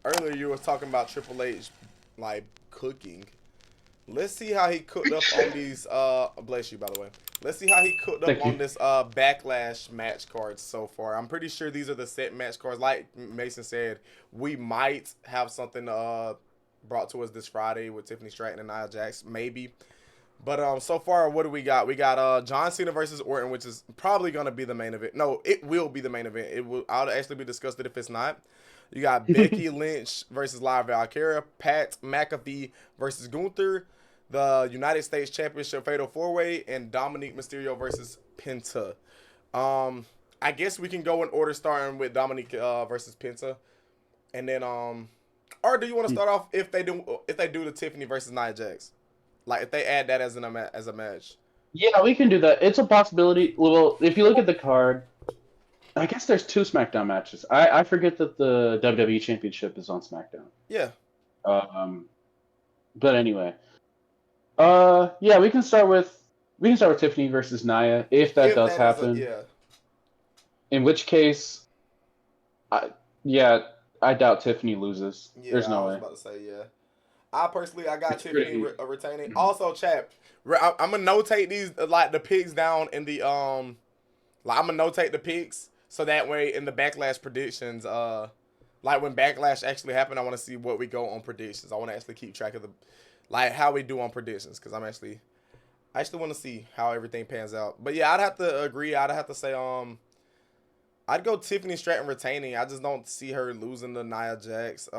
earlier you were talking about Triple H like cooking. Let's see how he cooked up on these. Bless you, by the way. Let's see how he cooked up Thank you. on this backlash match cards so far. I'm pretty sure these are the set match cards. Like Mason said, we might have something brought to us this Friday with Tiffany Stratton and Nia Jax, maybe. But so far, what do we got? We got John Cena versus Orton, which is probably gonna be the main event. No, it will be the main event. It will. I'll actually be discussed if it's not. You got Becky Lynch versus Liv Valkyria, Pat McAfee versus Gunther, the United States Championship Fatal 4-Way, and Dominique Mysterio versus Penta. I guess we can go in order starting with Dominique versus Penta, and then or do you want to start off if they do the Tiffany versus Nia Jax, like if they add that as a match? Yeah, we can do that. It's a possibility. Well, if you look at the card, I guess there's two SmackDown matches. I forget that the WWE Championship is on SmackDown. Yeah. But anyway, yeah, we can start with Tiffany versus Nia if that does happen. Yeah. In which case, I doubt Tiffany loses. Yeah, There's no I was way. about to say yeah. I got It's Tiffany pretty- retaining. Also, chat. I'm gonna notate these like the picks down in the like I'm gonna notate the picks so that way in the Backlash predictions, like when Backlash actually happened, I want to see what we go on predictions. I want to actually keep track of the like how we do on predictions because I actually want to see how everything pans out. But yeah, I'd have to agree. I'd have to say I'd go Tiffany Stratton retaining. I just don't see her losing to Nia Jax.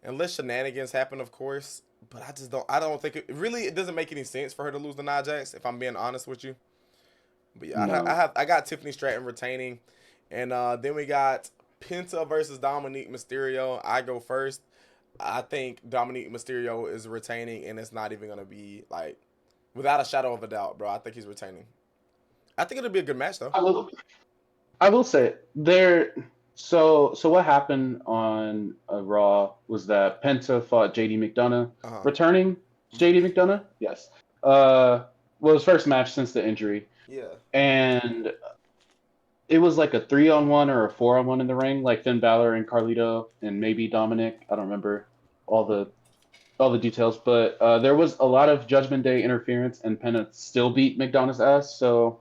Unless shenanigans happen, of course. But I don't think it doesn't make any sense for her to lose to Nia Jax, if I'm being honest with you. But yeah, No. I got Tiffany Stratton retaining. And then we got Penta versus Dominique Mysterio. I go first. I think Dominique Mysterio is retaining, and it's not even going to be, like, without a shadow of a doubt, bro. I think he's retaining. I think it'll be a good match, though. I will say there. So what happened on Raw was that Penta fought JD McDonough, returning JD McDonough. Yes. Well, his first match since the injury. Yeah. And it was like a 3-on-1 or a 4-on-1 in the ring, like Finn Balor and Carlito and maybe Dominic. I don't remember all the details, but there was a lot of Judgment Day interference, and Penta still beat McDonough's ass. So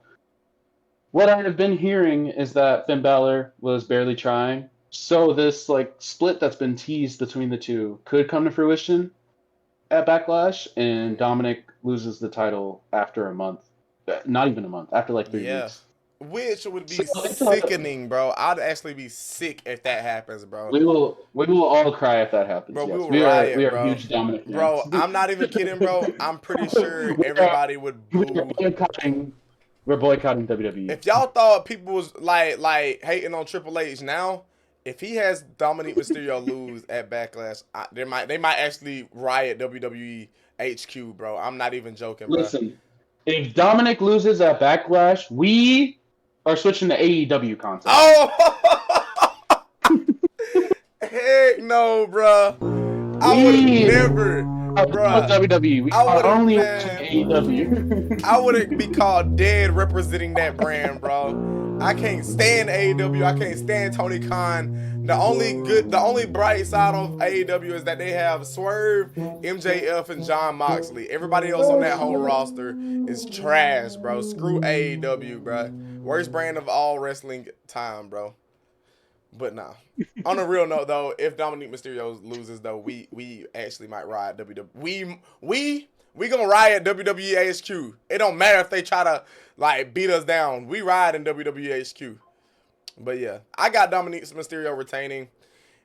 what I have been hearing is that Finn Balor was barely trying. So this like split that's been teased between the two could come to fruition at Backlash, and Dominic loses the title after a month. Not even a month, after like 3 weeks. Which would be sickening, bro. I'd actually be sick if that happens, bro. We will all cry if that happens. Bro, yes. we are bro. Huge Dominic fans. Bro, I'm not even kidding, bro. I'm pretty sure everybody would boo. We're boycotting WWE. If y'all thought people was like hating on Triple H now, if he has Dominique Mysterio lose at Backlash, they might actually riot WWE HQ, bro. I'm not even joking, bro. Listen, if Dominic loses at Backlash, we are switching to AEW content. Oh! Heck no, bro. I would never. Bruh, WWE. We are only AEW. I wouldn't be called dead representing that brand, bro. I can't stand AEW. I can't stand Tony Khan. The only bright side of AEW is that they have Swerve, MJF, and John Moxley. Everybody else on that whole roster is trash, bro. Screw AEW, bro. Worst brand of all wrestling time, bro. But nah. On a real note, though, if Dominique Mysterio loses, though, we actually might riot WWE. We gonna riot WWE HQ. It don't matter if they try to like beat us down. We riot in WWE HQ. But yeah, I got Dominique Mysterio retaining,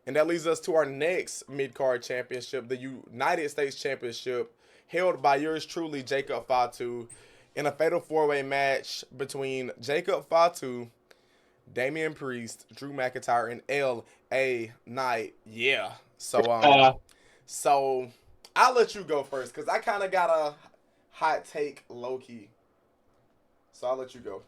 and that leads us to our next mid-card championship, the United States Championship, held by yours truly, Jacob Fatu, in a fatal 4-way match between Jacob Fatu, Damian Priest, Drew McIntyre, and L.A. Knight. Yeah. So I'll let you go first because I kind of got a hot take low-key. So I'll let you go.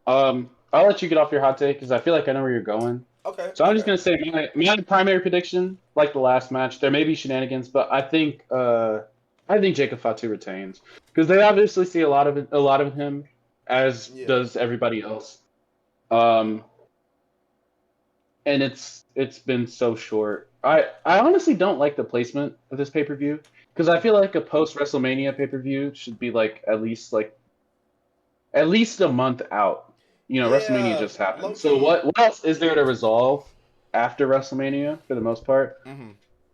I'll let you get off your hot take because I feel like I know where you're going. Okay. So I'm just gonna say my primary prediction, like the last match, there may be shenanigans, but I think Jacob Fatu retains because they obviously see a lot of him, as does everybody else. And and it's been so short. I honestly don't like the placement of this pay-per-view because I feel like a post WrestleMania pay-per-view should be like at least a month out. You know, WrestleMania Yeah, just happened. low So key. what else is there to resolve after WrestleMania for the most part? Hmm.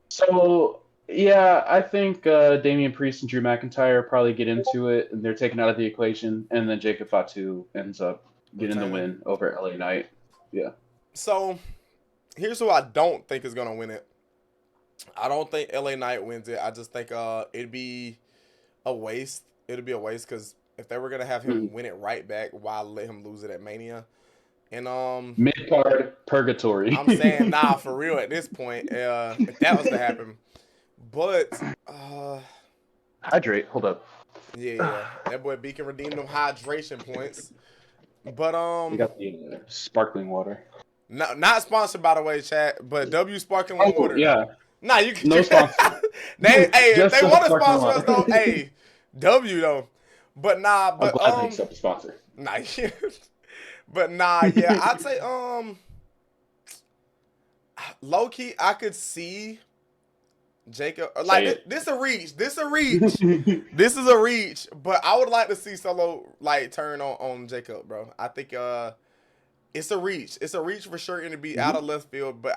So yeah, I think Damian Priest and Drew McIntyre probably get into it, and they're taken out of the equation, and then Jacob Fatu ends up getting the Retaining. win over LA Knight. Yeah. So here's who I don't think is gonna win it. I don't think LA Knight wins it. I just think it'd be a waste. It'd be a waste because if they were gonna have him win it right back, why let him lose it at Mania? And Mid card purgatory. I'm saying nah for real at this point. If that was to happen, but Hydrate. Hold up. yeah, that boy B can redeem them hydration points. But We got the sparkling water. not sponsored by the way, chat. But W sparkling Oh water. yeah, Nah, you can. no sponsor. Hey, if Just they want to sparkling sponsor us water. though, hey, W though. But nah, I'll but gladly accept a sponsor. nah, yeah. But nah, yeah, I'd say low key, I could see Jacob like this a reach. This a reach. This is a reach. But I would like to see Solo like turn on Jacob, bro. I think it's a reach. It's a reach for sure, and to be out of left field. But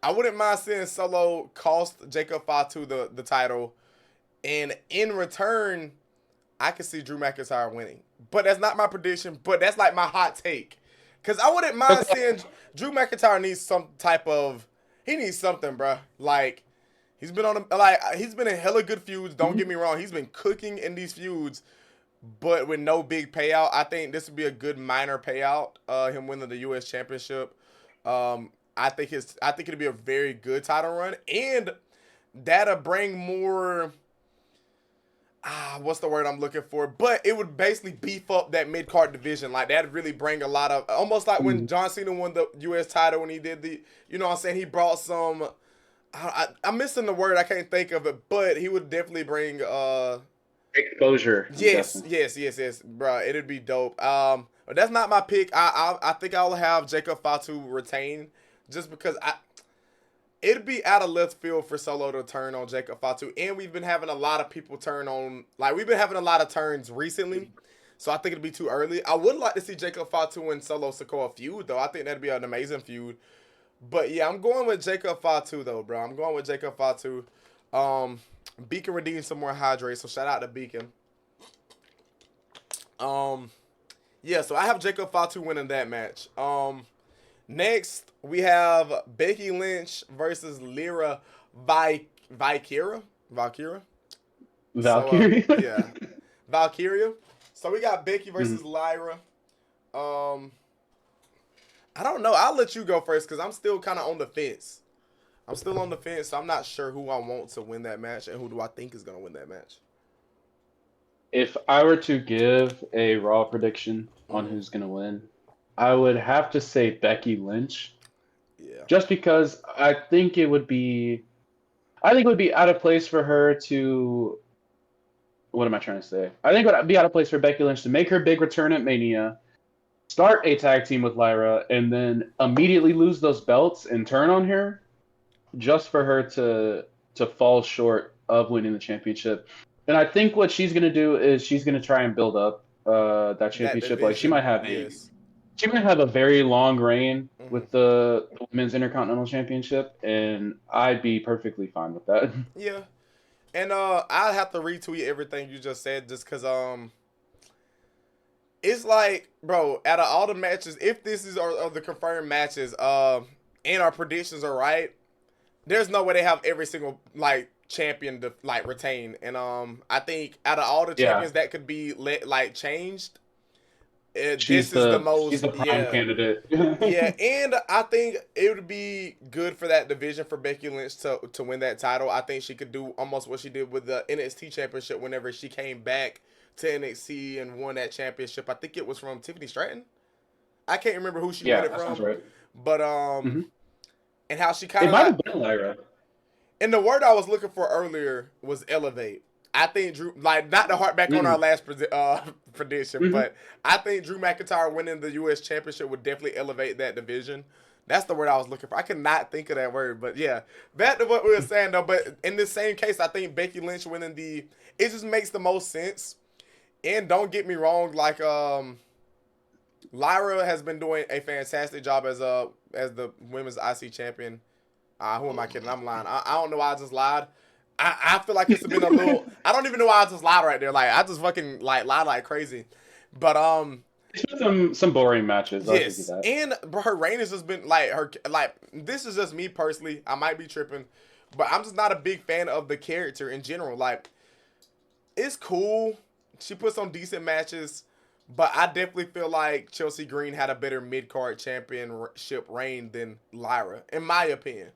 I wouldn't mind seeing Solo cost Jacob Fatu the title, and in return, I could see Drew McIntyre winning. But that's not my prediction. But that's like my hot take, because I wouldn't mind seeing Drew McIntyre needs some type of he needs something, bro. Like he's been on he's been in hella good feuds. Don't get me wrong, he's been cooking in these feuds, but with no big payout. I think this would be a good minor payout. Him winning the U.S. Championship. I think it'd be a very good title run, and that'll bring more. What's the word I'm looking for? But it would basically beef up that mid card division. Like that'd really bring a lot of almost like when John Cena won the U.S. title when he did you know what I'm saying, he brought some. I'm missing the word. I can't think of it, but he would definitely bring Exposure. yes, bro. It'd be dope. But that's not my pick. I think I'll have Jacob Fatu retain just because it'd be out of left field for Solo to turn on Jacob Fatu, and we've been having a lot of people turn on. Like we've been having a lot of turns recently, so I think it'd be too early. I would like to see Jacob Fatu and Solo Sikoa feud though. I think that'd be an amazing feud. But yeah, I'm going with Jacob Fatu though, bro. I'm going with Jacob Fatu. Beacon redeemed some more hydrate, so shout out to Beacon. Yeah, so I have Jacob Fatu winning that match. Next we have Becky Lynch versus Lyra Valkyria. Valkyrie. So, yeah, Valkyria. So we got Becky versus Lyra. I don't know. I'll let you go first because I'm still kind of on the fence. So I'm not sure who I want to win that match and who do I think is going to win that match. If I were to give a Raw prediction on who's going to win, I would have to say Becky Lynch. Yeah. Just because I think it would be out of place for her to. What am I trying to say? I think it would be out of place for Becky Lynch to make her big return at Mania, start a tag team with Lyra, and then immediately lose those belts and turn on her, just for her to fall short of winning the championship. And I think what she's gonna do is she's gonna try and build up that championship. Like she might have a very long reign with the Women's Intercontinental Championship, and I'd be perfectly fine with that. Yeah. And I'd have to retweet everything you just said just because it's like, bro, out of all the matches, if this is are the confirmed matches and our predictions are right, there's no way they have every single like champion to like retain. And I think out of all the champions that could be changed, she's the prime candidate. Yeah, and I think it would be good for that division for Becky Lynch to win that title. I think she could do almost what she did with the NXT championship whenever she came back to NXT and won that championship. I think it was from Tiffany Stratton. I can't remember who she won it from. Right. But and how she kind of might have been Lyra. And the word I was looking for earlier was elevate. I think Drew, like, not to harp back on our last prediction, Mm-hmm. but I think Drew McIntyre winning the U.S. Championship would definitely elevate that division. That's the word I was looking for. I could not think of that word, but yeah, back to what we were saying though. But in the same case, I think Becky Lynch winning it just makes the most sense. And don't get me wrong, like Lyra has been doing a fantastic job as the women's IC champion. Who am I kidding? I'm lying. I don't know why I just lied. I feel like it's been a little. I don't even know why I just lied right there. Like I just fucking like lied like crazy. But It's been some boring matches. I'll give you yes, that. and bro, her reign has just been like her. Like this is just me personally. I might be tripping, but I'm just not a big fan of the character in general. Like it's cool. She puts on decent matches. But I definitely feel like Chelsea Green had a better mid card championship reign than Lyra, in my opinion.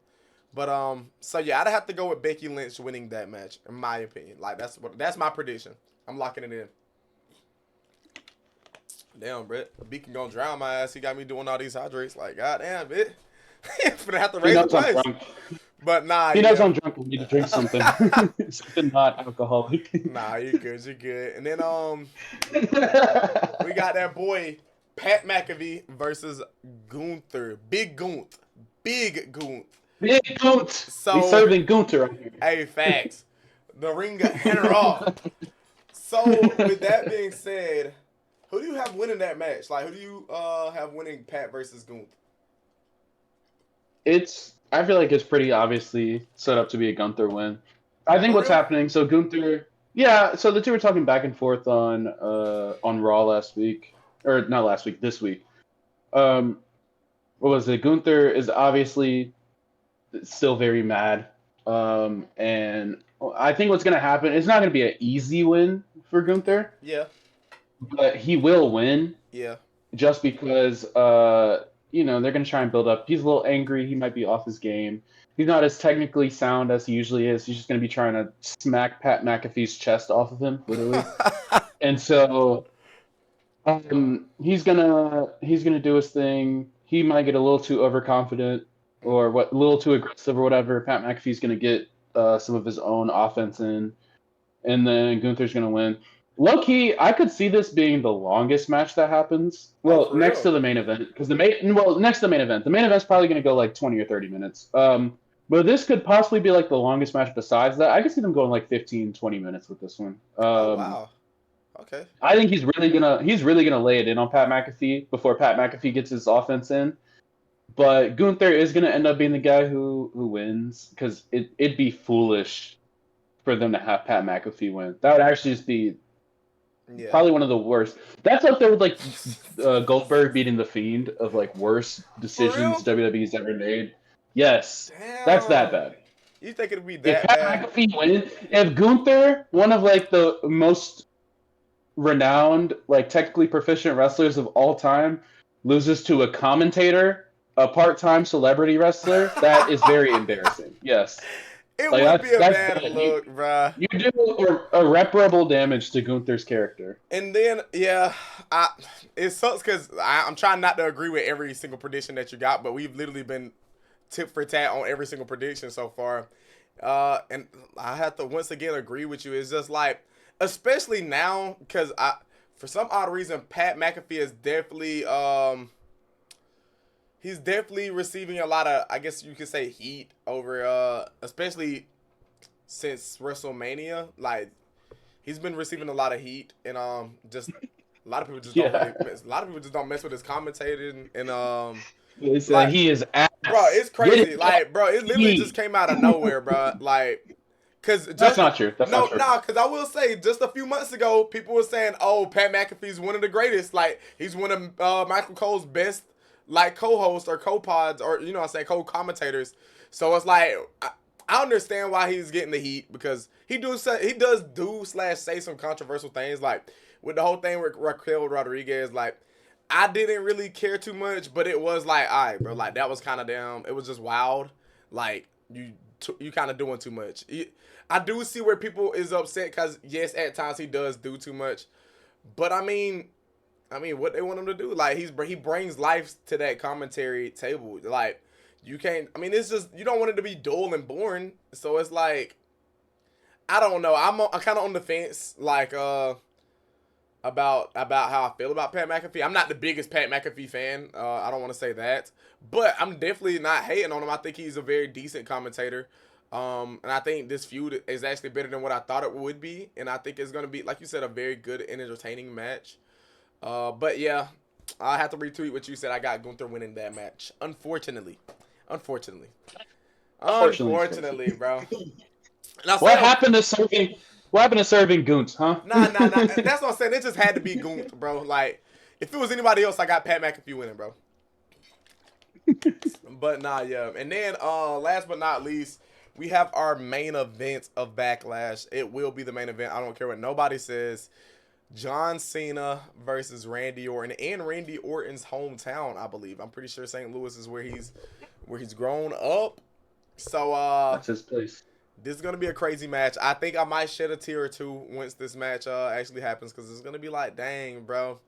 But so yeah, I'd have to go with Becky Lynch winning that match, in my opinion. Like that's my prediction. I'm locking it in. Damn, Brett, Beacon gonna drown my ass. He got me doing all these hydrates. Like, goddamn, bitch. Gonna have to He raise the knows I'm price. drunk. But nah, He knows yeah. I'm drunk and need to drink something. Something not alcoholic. Nah, you good, you good. And then we got that boy Pat McAfee versus Gunther. Big Gunth. Big Gunth. Big Gunt. So We serving Gunter right here. hey, facts. The ring got handed off. So with that being said, who do you have winning that match? Like who do you have winning Pat versus Gunth? I feel like it's pretty obviously set up to be a Gunther win. I think For what's real? happening, so Gunther, yeah, so the two were talking back and forth on Raw last week, or not last week, this week. What was it? Gunther is obviously still very mad, and I think what's gonna happen, it's not gonna be an easy win for Gunther, Yeah. but he will win Yeah. just because they're gonna try and build up. He's a little angry. He might be off his game. He's not as technically sound as he usually is. He's just gonna be trying to smack Pat McAfee's chest off of him, literally. And so he's gonna do his thing. He might get a little too overconfident or a little too aggressive or whatever. Pat McAfee's gonna get some of his own offense in, and then Gunther's gonna win. Low key, I could see this being the longest match that happens. Well, for next real? to the main event, because next to the main event. The main event's probably going to go like 20 or 30 minutes. But this could possibly be like the longest match besides that. I could see them going like 15, 20 minutes with this one. Oh wow. Okay. I think he's really gonna lay it in on Pat McAfee before Pat McAfee gets his offense in. But Gunther is gonna end up being the guy who wins because it'd be foolish for them to have Pat McAfee win. That would actually just be Yeah. probably one of the worst. That's up there with like Goldberg beating the Fiend of like worst decisions WWE's ever made. Yes, Damn. that's that bad. You think it'd be If that Pat bad? McAfee wins, if Gunther, one of like the most renowned, like technically proficient wrestlers of all time, loses to a commentator, a part-time celebrity wrestler, that is very embarrassing. Yes. It Like, would be a that's bad bad. look, bruh. You do irreparable damage to Gunther's character. And then, yeah, it sucks because I'm trying not to agree with every single prediction that you got, but we've literally been tip for tat on every single prediction so far. And I have to once again agree with you. It's just like, especially now, because for some odd reason, Pat McAfee is definitely he's definitely receiving a lot of, I guess you could say, heat over especially since WrestleMania. Like he's been receiving a lot of heat, and just a lot of people just don't really a lot of people just don't mess with his commentating, and like, he is ass. bro, it's crazy. Like, bro, it literally just came out of nowhere, bro. Like, cause that's not true. That's not true. Cause I will say, just a few months ago, people were saying, "Oh, Pat McAfee's one of the greatest. Like, he's one of Michael Cole's best, like, co-hosts or co-pods, or you know, what I'm saying, co-commentators." So it's like, I understand why he's getting the heat because he does say some controversial things, like with the whole thing with Raquel Rodriguez, like. I didn't really care too much, but it was like, all right, bro, like that was kind of damn. It was just wild. Like you kind of doing too much. I do see where people is upset because yes, at times he does do too much, but I mean, what they want him to do? Like he brings life to that commentary table. Like you can't. I mean, it's just you don't want it to be dull and boring. So it's like I don't know. I'm kind of on the fence, like about how I feel about Pat McAfee. I'm not the biggest Pat McAfee fan. I don't want to say that, but I'm definitely not hating on him. I think he's a very decent commentator. And I think this feud is actually better than what I thought it would be, and I think it's gonna be, like you said, a very good and entertaining match. But yeah, I have to retweet what you said. I got Gunther winning that match. Unfortunately, bro. Now, What happened to serving? What happened to serving Goons, huh? Nah. That's what I'm saying. It just had to be Gunther, bro. Like, if it was anybody else, I got Pat McAfee winning, bro. But nah, yeah. And then, last but not least, we have our main event of Backlash. It will be the main event. I don't care what nobody says. John Cena versus Randy Orton in Randy Orton's hometown, I believe. I'm pretty sure St. Louis is where he's grown up. So That's his place. This is gonna be a crazy match. I think I might shed a tear or two once this match actually happens, because it's gonna be like, dang, bro.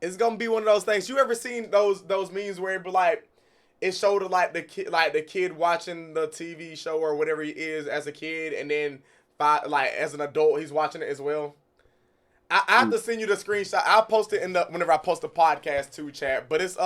It's gonna be one of those things. You ever seen those memes where it be like, it showed like the kid watching the TV show or whatever he is as a kid, and then like as an adult he's watching it as well. I have to send you the screenshot. I'll post it whenever I post the podcast too, chat. But it's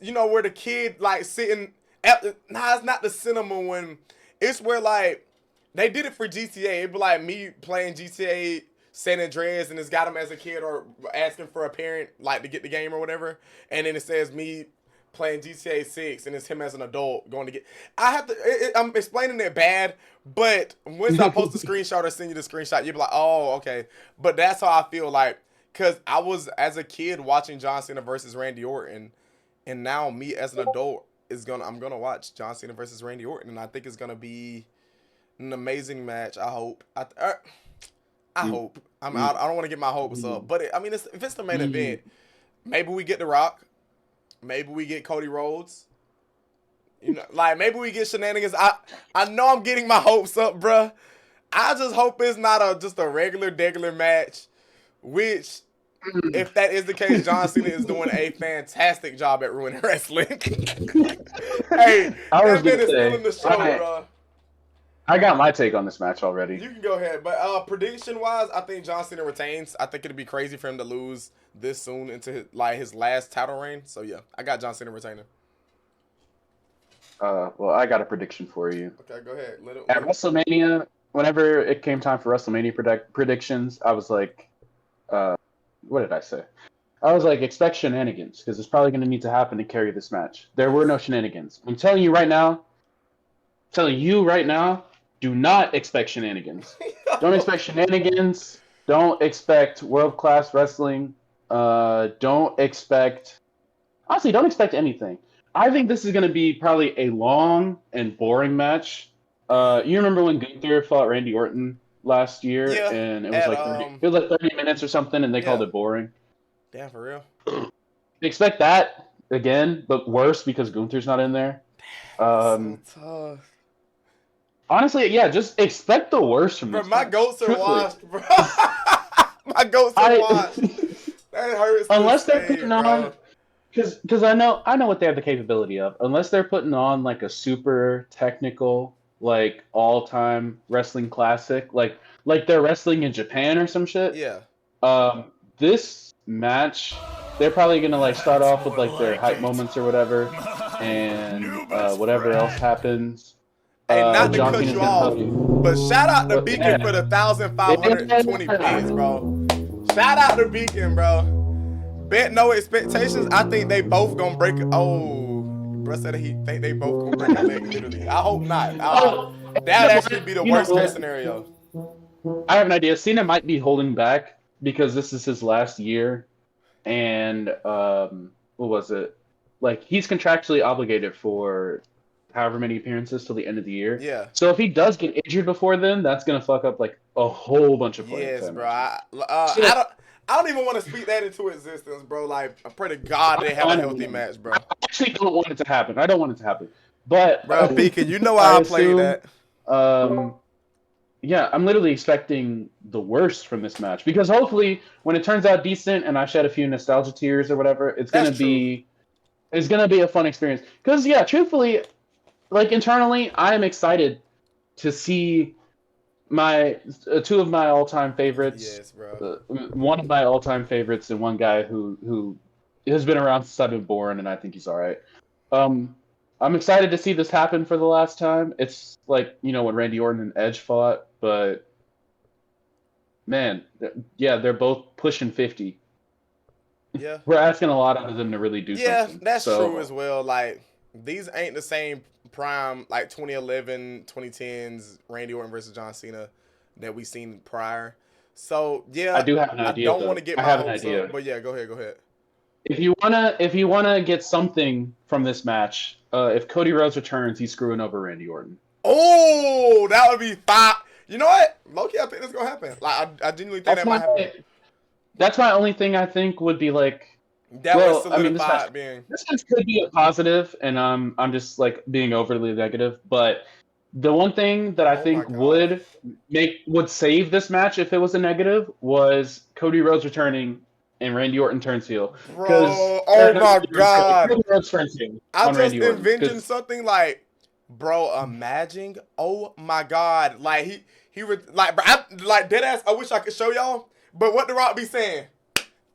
you know, where the kid like sitting at it's not the cinema one. It's where like they did it for GTA. It'd be like me playing GTA San Andreas, and it's got him as a kid or asking for a parent like to get the game or whatever, and then it says me playing GTA 6, and it's him as an adult going to get. I'm explaining it bad, but once I post the screenshot or send you the screenshot, you'll be like, oh, okay. But that's how I feel, like, because I was as a kid watching John Cena versus Randy Orton, and now me as an adult I'm gonna watch John Cena versus Randy Orton, and I think it's gonna be an amazing match. I hope. I hope. I don't want to get my hopes up, but if it's the main event, maybe we get The Rock. Maybe we get Cody Rhodes. You know, like maybe we get shenanigans. I know I'm getting my hopes up, bruh. I just hope it's not just a regular match. Which, if that is the case, John Cena is doing a fantastic job at ruining wrestling. Hey, that man is stealing the show, bruh. I got my take on this match already. You can go ahead, but prediction-wise, I think John Cena retains. I think it'd be crazy for him to lose this soon into his last title reign. So yeah, I got John Cena retaining. Well, I got a prediction for you. Okay, go ahead. At WrestleMania, whenever it came time for WrestleMania predictions, I was like, what did I say? I was like, expect shenanigans, because it's probably going to need to happen to carry this match. There were no shenanigans. I'm telling you right now, do not expect shenanigans. Don't expect shenanigans. Don't expect world-class wrestling. Don't expect anything. I think this is going to be probably a long and boring match. You remember when Gunther fought Randy Orton last year, and it was like 30 minutes or something, and they called it boring. Damn, for real. Expect that again, but worse because Gunther's not in there. So tough. Honestly, yeah, just expect the worst from this. My goats are washed, bro. My goats are washed. That hurts. Unless they're putting on, because I know what they have the capability of. Unless they're putting on like a super technical, like all-time wrestling classic, like they're wrestling in Japan or some shit. Yeah. This match, they're probably gonna like start off with like their hype moments or whatever, and whatever else happens. Hey, not to cut you off, but shout out to Beacon for the 1,520 bits, bro. Shout out to Beacon, bro. Bet no expectations. I think they both gonna break. Oh, bro said he think they both gonna break a leg. Literally, I hope not. That'd actually be the worst case scenario. I have an idea. Cena might be holding back because this is his last year, and what was it? Like he's contractually obligated for however many appearances till the end of the year. Yeah. So if he does get injured before then, that's gonna fuck up like a whole bunch of players. Yes, bro. I don't even want to speak that into existence, bro. Like, I pray to God they have a healthy match, bro. I actually don't want it to happen. I don't want it to happen. But bro, Beacon, you know how I play that. Yeah, I'm literally expecting the worst from this match because hopefully when it turns out decent and I shed a few nostalgia tears or whatever, it's gonna be a fun experience. Because yeah, truthfully, like internally, I am excited to see my two of my all-time favorites. Yes, bro. One of my all-time favorites, and one guy who has been around since I've been born, and I think he's all right. Um, I'm excited to see this happen for the last time. It's like when Randy Orton and Edge fought, but man, yeah, they're both pushing 50. Yeah. We're asking a lot out of them to really do Yeah, something. that's So true as well. Like, these ain't the same prime, like 2011, 2010s, Randy Orton versus John Cena that we seen prior. So, I yeah, do have an I idea, don't want though. to get I my have an hopes up. idea. But, yeah, go ahead, go ahead. If you wanna get something from this match, if Cody Rhodes returns, he's screwing over Randy Orton. Oh, that would be fire. You know what? Low-key, I think that's going to happen. Like, I genuinely think That's that might happen. that's my only thing I think would be like. That would Well, I mean, solidify it being. this match could be a positive, and I'm just like being overly negative. But the one thing that I Oh, my think God. would save this match if it was a negative was Cody Rhodes returning and Randy Orton turns heel. Because Bro, oh, my God. Cody Rhodes turns heel I on just Randy Orton. envisioned Because something like, bro, imagine, oh my God, like like, bro, like dead ass. I wish I could show y'all, but what the Rock be saying?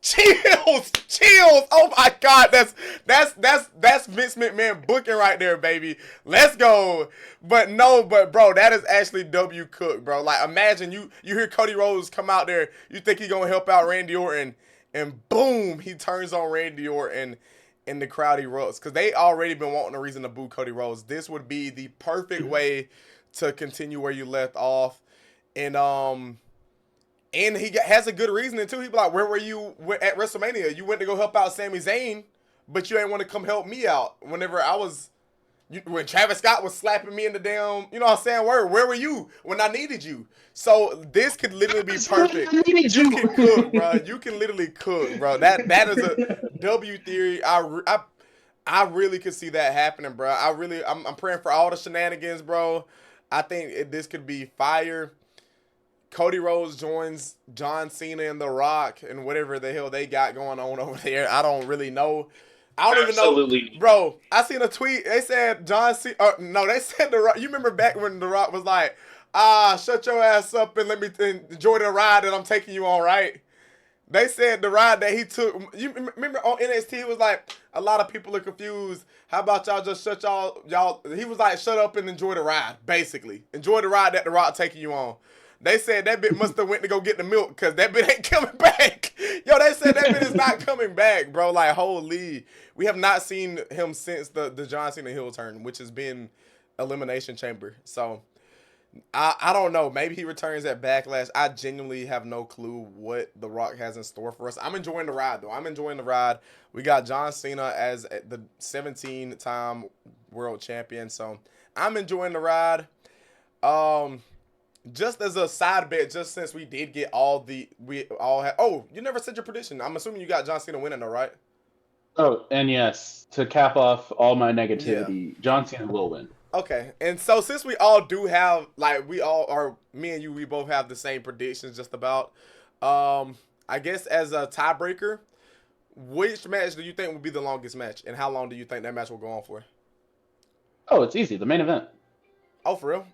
Chills, chills. Oh my God, that's Vince McMahon booking right there, baby. Let's go. But no, but bro, that is actually W Cook, bro. Like, imagine you hear Cody Rhodes come out there, you think he gonna help out Randy Orton, and boom, he turns on Randy Orton. In the crowd erupts because they already been wanting a reason to boo Cody Rhodes. This would be the perfect way to continue where you left off, and he has a good reasoning too. He be like, "Where were you at WrestleMania? You went to go help out Sami Zayn, but you ain't want to come help me out whenever I was." When Travis Scott was slapping me in the damn, you know what I'm saying? Where were you when I needed you? So this could literally be perfect. You can cook, bro. You can literally cook, bro. That is a W theory. I really could see that happening, bro. I'm praying for all the shenanigans, bro. I think this could be fire. Cody Rhodes joins John Cena and The Rock and whatever the hell they got going on over there. I don't really know. I don't even know, bro. I seen a tweet. They said John Cena. No, they said The Rock. You remember back when The Rock was like, shut your ass up and let me enjoy the ride that I'm taking you on, right? They said the ride that he took. You remember on NXT? He was like, a lot of people are confused. How about y'all just shut y'all? He was like, shut up and enjoy the ride. Basically, enjoy the ride that The Rock taking you on. They said that bit must have went to go get the milk because that bit ain't coming back. Yo, they said that bit is not coming back, bro. Like, holy. We have not seen him since the John Cena heel turn, which has been Elimination Chamber. So, I don't know. Maybe he returns at Backlash. I genuinely have no clue what The Rock has in store for us. I'm enjoying the ride, though. I'm enjoying the ride. We got John Cena as the 17-time world champion. So, I'm enjoying the ride. Just as a side bet, just since we did get we all had. Oh, you never said your prediction. I'm assuming you got John Cena winning, though, right? Oh, and yes, to cap off all my negativity, Yeah. John Cena will win. Okay, and so since we all do have, like, we all are, me and you, we both have the same predictions, just about. I guess as a tiebreaker, which match do you think will be the longest match, and how long do you think that match will go on for? Oh, it's easy. The main event. Oh, for real?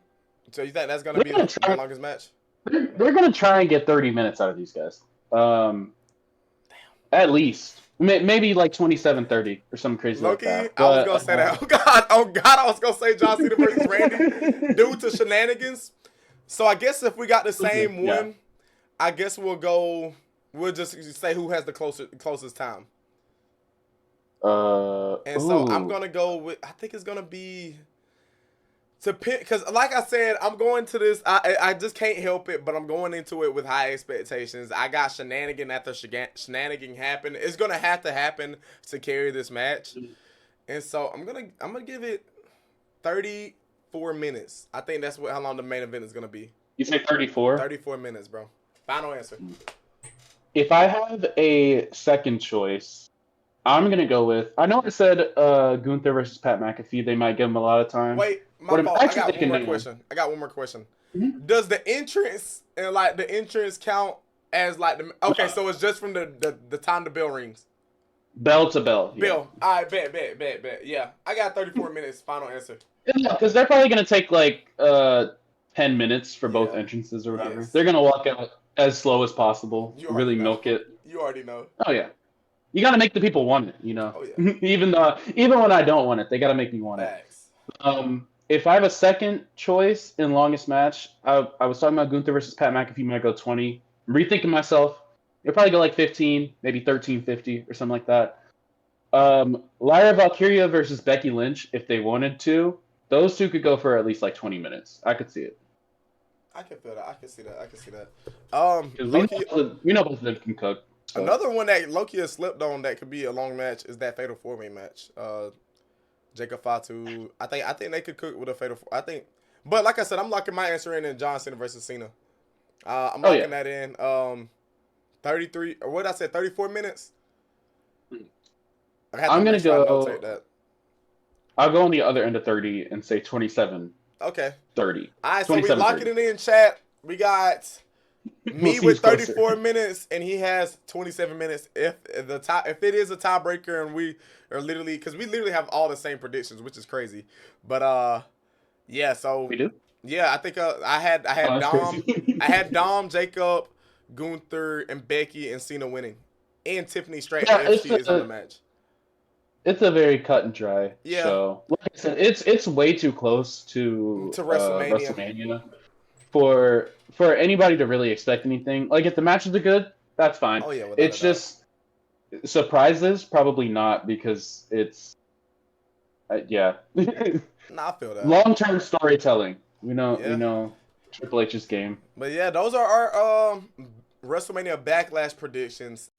So you think that's gonna be the longest match? They're gonna try and get 30 minutes out of these guys. At least. Maybe like 27-30 or something crazy Loki, like that. I was gonna say that. Oh God, I was gonna say John Cena versus Randy due to shenanigans. So I guess if we got the same one, I guess we'll just say who has the closest time. And so I'm gonna go with, I think it's gonna be to pick, because like I said, I'm going to this. I just can't help it, but I'm going into it with high expectations. I got shenanigan after shenanigan happen. It's gonna have to happen to carry this match, and so I'm gonna give it 34 minutes. I think that's how long the main event is gonna be. You say 34? 34 minutes, bro. Final answer. If I have a second choice, I'm gonna go with. I know I said Gunther versus Pat McAfee. They might give him a lot of time. Wait, my fault. I got one more question. Mm-hmm. Does the entrance and like the entrance count as like the? Okay, so it's just from the time the bell rings. Bell to bell. Bell. Yeah. All right, bet. Yeah, I got 34 minutes. Final answer. Yeah, because they're probably gonna take like 10 minutes for both Yeah. entrances or whatever. Yes. They're gonna walk out as slow as possible, You already really know. milk it. You already know. Oh yeah, you gotta make the people want it, you know. Oh yeah. Even when I don't want it, they gotta make me want it. Facts. If I have a second choice in longest match, I was talking about Gunther versus Pat McAfee might go 20. I'm rethinking myself. It'll probably go like 15, maybe 13:50 or something like that. Lyra Valkyria versus Becky Lynch, if they wanted to, those two could go for at least like 20 minutes. I could see it. I can feel that. I can see that. I can see that. Because Loki. we know both of them can cook. So. Another one that Loki has slipped on that could be a long match is that Fatal 4-Way match. Jacob Fatu. I think they could cook with a Fatal 4. I think, but like I said, I'm locking my answer in John Cena versus Cena. I'm locking that in. 33 or what I said, 34 minutes. I'm gonna go. Notate that. I'll go on the other end of 30 and say 27. Okay. 30. All right, so we locking it in, chat. We got me with 34 minutes, and he has 27 minutes. If it is a tiebreaker, and we are literally, because we literally have all the same predictions, which is crazy. But yeah. So we do. Yeah, I think I had Dom, I had Dom, Jacob, Gunther, and Becky, and Cena winning, and Tiffany Stratton if she is on the match. It's a very cut and dry Yeah. show. Like I said, it's way too close to WrestleMania for anybody to really expect anything. Like if the matches are good, that's fine. Oh yeah, it's just surprises, probably not, because it's yeah. Nah, I feel that. Long-term storytelling. We know Triple H's game. But yeah, those are our WrestleMania Backlash predictions.